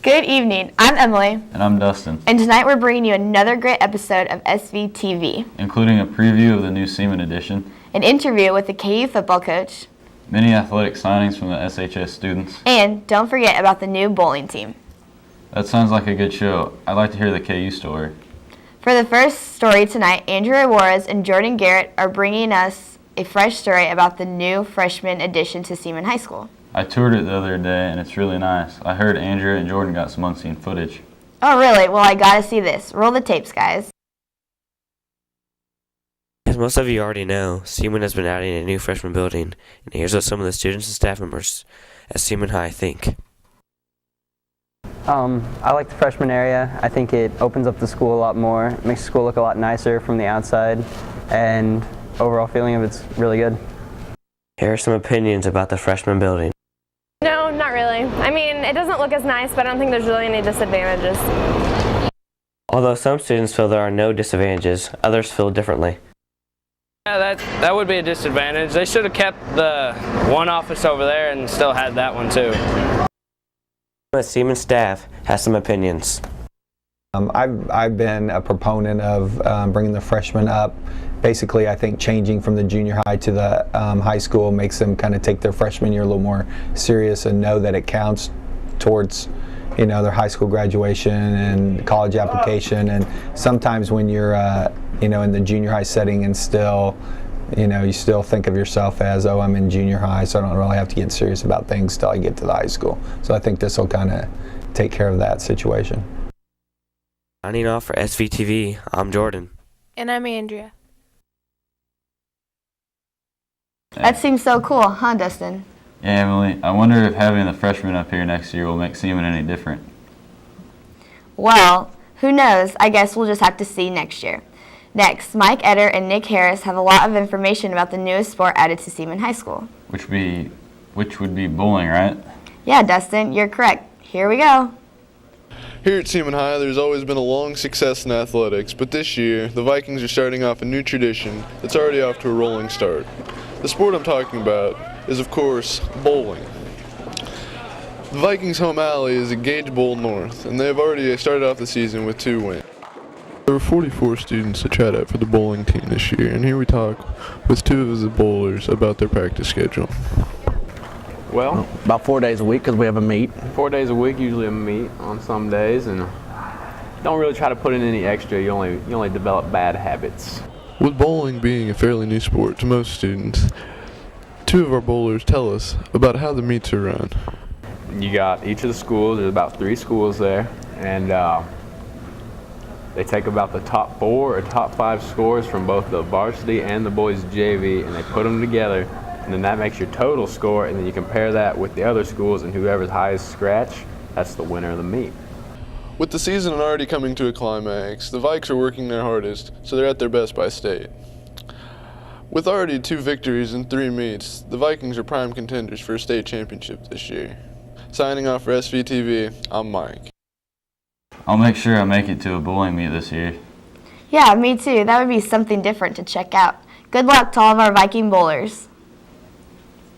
Good evening. I'm Emily. And I'm Dustin. And tonight we're bringing you another great episode of SVTV, including a preview of the new Seaman edition, an interview with the KU football coach, many athletic signings from the SHS students, and don't forget about the new bowling team. That sounds like a good show. I'd like to hear the KU story. For the first story tonight, Andrea Juarez and Jordan Garrett are bringing us a fresh story about the new freshman addition to Seaman High School. I toured it the other day, and it's really nice. I heard Andrea and Jordan got some unseen footage. Oh, really? Well, I gotta see this. Roll the tapes, guys. As most of you already know, Seaman has been adding a new freshman building, and here's what some of the students and staff members at Seaman High think. I like the freshman area. I think it opens up the school a lot more. It makes the school look a lot nicer from the outside, and overall feeling of it's really good. Here are some opinions about the freshman building. No, not really. I mean, it doesn't look as nice, but I don't think there's really any disadvantages. Although some students feel there are no disadvantages, others feel differently. Yeah, that would be a disadvantage. They should have kept the one office over there and still had that one too. The Seaman staff has some opinions. I've been a proponent of bringing the freshmen up. Basically, I think changing from the junior high to the high school makes them kind of take their freshman year a little more serious and know that it counts towards, their high school graduation and college application. And sometimes when you're, in the junior high setting and still, you still think of yourself as, oh, I'm in junior high, so I don't really have to get serious about things till I get to the high school. So I think this will kind of take care of that situation. Signing off for SVTV, I'm Jordan. And I'm Andrea. That seems so cool, huh, Dustin? Yeah, Emily, I wonder if having the freshmen up here next year will make Seaman any different. Well, who knows? I guess we'll just have to see next year. Next, Mike Etter and Nick Harris have a lot of information about the newest sport added to Seaman High School. Which would be bowling, right? Yeah, Dustin, you're correct. Here we go. Here at Seaman High, there's always been a long success in athletics, but this year, the Vikings are starting off a new tradition that's already off to a rolling start. The sport I'm talking about is, of course, bowling. The Vikings' home alley is at Gage Bowl North, and they've already started off the season with 2 wins. There were 44 students that tried out for the bowling team this year, and here we talk with 2 of the bowlers about their practice schedule. Well, About 4 days a week because we have a meet. 4 days a week, usually a meet on some days, and don't really try to put in any extra. You only develop bad habits. With bowling being a fairly new sport to most students, 2 of our bowlers tell us about how the meets are run. You got each of the schools. There's about 3 schools there, and they take about the top 4 or top 5 scores from both the varsity and the boys JV, and they put them together, and then that makes your total score, and then you compare that with the other schools, and whoever's highest scratch, that's the winner of the meet. With the season already coming to a climax, the Vikes are working their hardest, so they're at their best by state. With already 2 victories in 3 meets, the Vikings are prime contenders for a state championship this year. Signing off for SVTV, I'm Mike. I'll make sure I make it to a bowling meet this year. Yeah, me too. That would be something different to check out. Good luck to all of our Viking bowlers.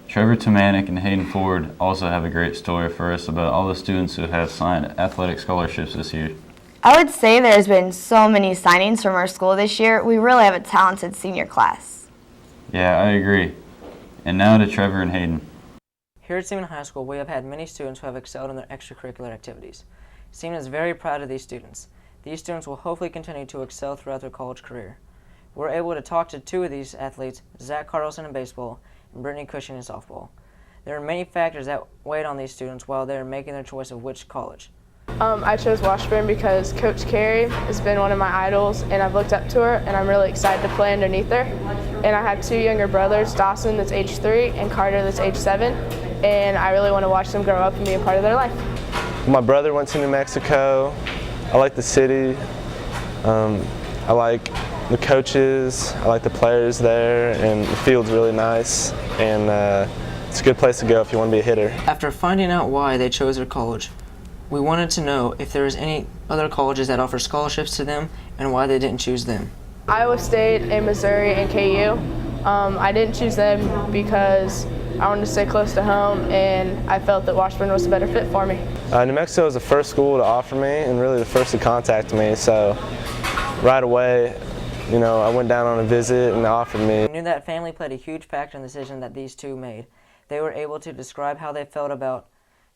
Trevor Tomanek and Hayden Ford also have a great story for us about all the students who have signed athletic scholarships this year. I would say there's been so many signings from our school this year. We really have a talented senior class. Yeah, I agree. And now to Trevor and Hayden. Here at Seaman High School, we have had many students who have excelled in their extracurricular activities. Seaman is very proud of these students. These students will hopefully continue to excel throughout their college career. We're able to talk to 2 of these athletes, Zach Carlson in baseball and Brittany Cushing in softball. There are many factors that weighed on these students while they are making their choice of which college. I chose Washburn because Coach Carey has been one of my idols, and I've looked up to her, and I'm really excited to play underneath her. And I have 2 younger brothers, Dawson that's age 3 and Carter that's age 7, and I really want to watch them grow up and be a part of their life. My brother went to New Mexico. I like the city. I like the coaches. I like the players there, and the field's really nice. And it's a good place to go if you want to be a hitter. After finding out why they chose their college, we wanted to know if there was any other colleges that offer scholarships to them and why they didn't choose them. Iowa State and Missouri and KU. I didn't choose them because I wanted to stay close to home, and I felt that Washburn was a better fit for me. New Mexico was the first school to offer me and really the first to contact me, so right away, I went down on a visit and they offered me. I knew that family played a huge factor in the decision that these two made. They were able to describe how they felt about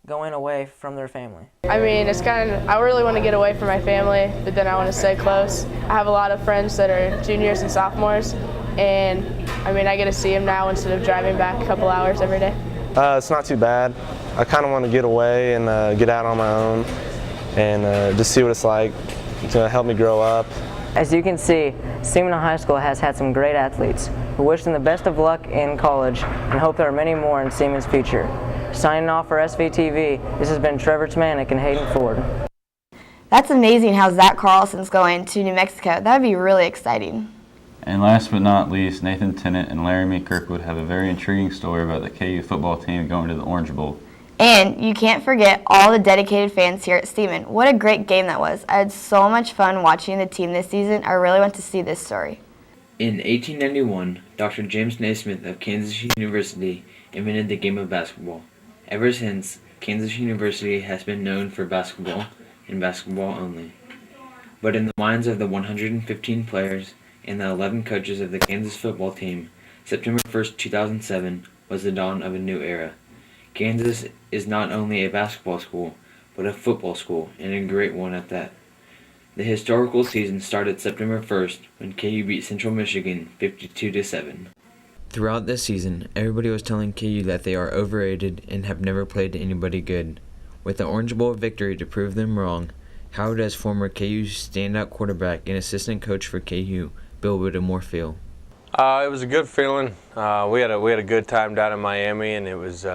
going away from their family. I mean, I really want to get away from my family, but then I want to stay close. I have a lot of friends that are juniors and sophomores, and I get to see them now instead of driving back a couple hours every day. It's not too bad. I kind of want to get away and get out on my own and just see what it's like to help me grow up. As you can see, Seaman High School has had some great athletes. We wish them the best of luck in college and hope there are many more in Seaman's future. Signing off for SVTV, this has been Trevor Tamanik and Hayden Ford. That's amazing how Zach Carlson's going to New Mexico. That would be really exciting. And last but not least, Nathan Tennant and Laramie Kirkwood have a very intriguing story about the KU football team going to the Orange Bowl. And you can't forget all the dedicated fans here at Seaman. What a great game that was. I had so much fun watching the team this season. I really want to see this story. In 1891, Dr. James Naismith of Kansas University invented the game of basketball. Ever since, Kansas University has been known for basketball and basketball only. But in the minds of the 115 players and the 11 coaches of the Kansas football team, September 1st, 2007 was the dawn of a new era. Kansas is not only a basketball school, but a football school, and a great one at that. The historical season started September 1st when KU beat Central Michigan 52-7. Throughout this season, everybody was telling KU that they are overrated and have never played anybody good. With the Orange Bowl victory to prove them wrong, how does former KU standout quarterback and assistant coach for KU, Bill Whittemore, feel? It was a good feeling. We had a good time down in Miami, and it was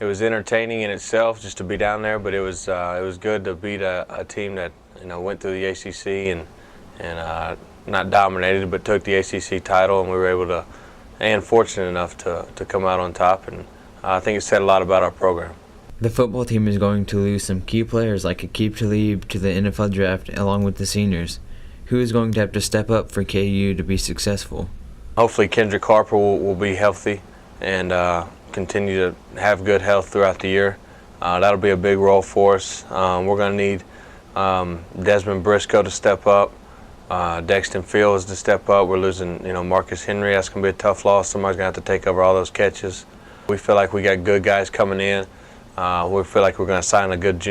entertaining in itself just to be down there. But it was good to beat a team that went through the ACC and not dominated, but took the ACC title, and we were able to, and fortunate enough to come out on top. And I think it said a lot about our program. The football team is going to lose some key players like Aqib Talib to the NFL draft along with the seniors. Who is going to have to step up for KU to be successful? Hopefully Kendrick Harper will be healthy and continue to have good health throughout the year. That'll be a big role for us. We're going to need Desmond Briscoe to step up, Dexton Fields to step up. We're losing Marcus Henry. That's going to be a tough loss. Somebody's going to have to take over all those catches. We feel like we got good guys coming in. We feel like we're going to sign a good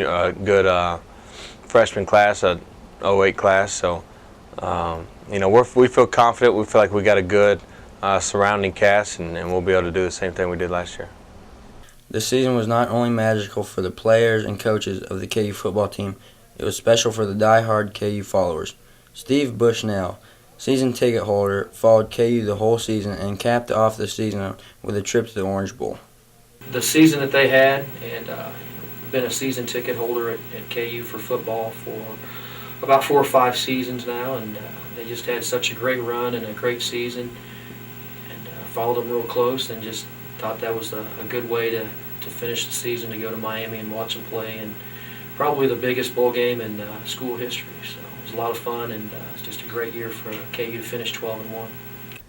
freshman class, a 08 class. So, we feel confident. We feel like we got a good surrounding cast, and we'll be able to do the same thing we did last year. The season was not only magical for the players and coaches of the KU football team, it was special for the die-hard KU followers. Steve Bushnell, season ticket holder, followed KU the whole season and capped off the season with a trip to the Orange Bowl. The season that they had, and been a season ticket holder at KU for football for about 4 or 5 seasons now, and they just had such a great run and a great season, and followed them real close, and just thought that was a good way to finish the season, to go to Miami and watch them play, and probably the biggest bowl game in school history. So it was a lot of fun, and it's just a great year for KU to finish 12-1.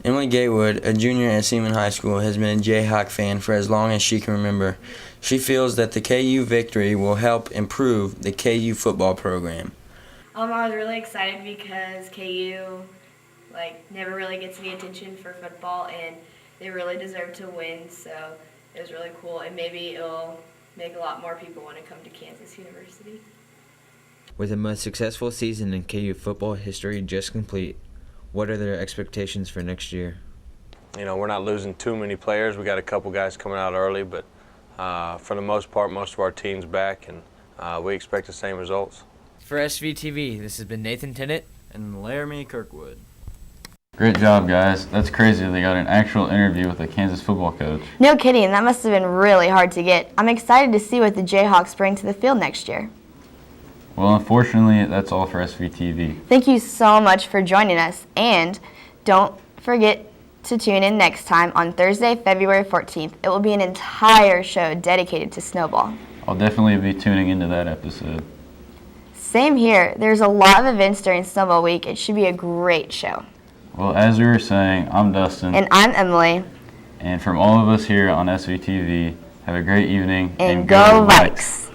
Emily Gatewood, a junior at Seaman High School, has been a Jayhawk fan for as long as she can remember. She feels that the KU victory will help improve the KU football program. I was really excited because KU never really gets any attention for football, and they really deserve to win, so it was really cool, and maybe it'll make a lot more people want to come to Kansas University. With the most successful season in KU football history just complete, what are their expectations for next year? We're not losing too many players. We got a couple guys coming out early, but for the most part, most of our team's back, and we expect the same results. For SVTV, this has been Nathan Tennant and Laramie Kirkwood. Great job, guys. That's crazy they got an actual interview with a Kansas football coach. No kidding, that must have been really hard to get. I'm excited to see what the Jayhawks bring to the field next year. Well, unfortunately, that's all for SVTV. Thank you so much for joining us, and don't forget to tune in next time on Thursday, February 14th. It will be an entire show dedicated to Snowball. I'll definitely be tuning into that episode. Same here. There's a lot of events during Snowball Week. It should be a great show. Well, as we were saying, I'm Dustin. And I'm Emily. And from all of us here on SVTV, have a great evening And go Vikes!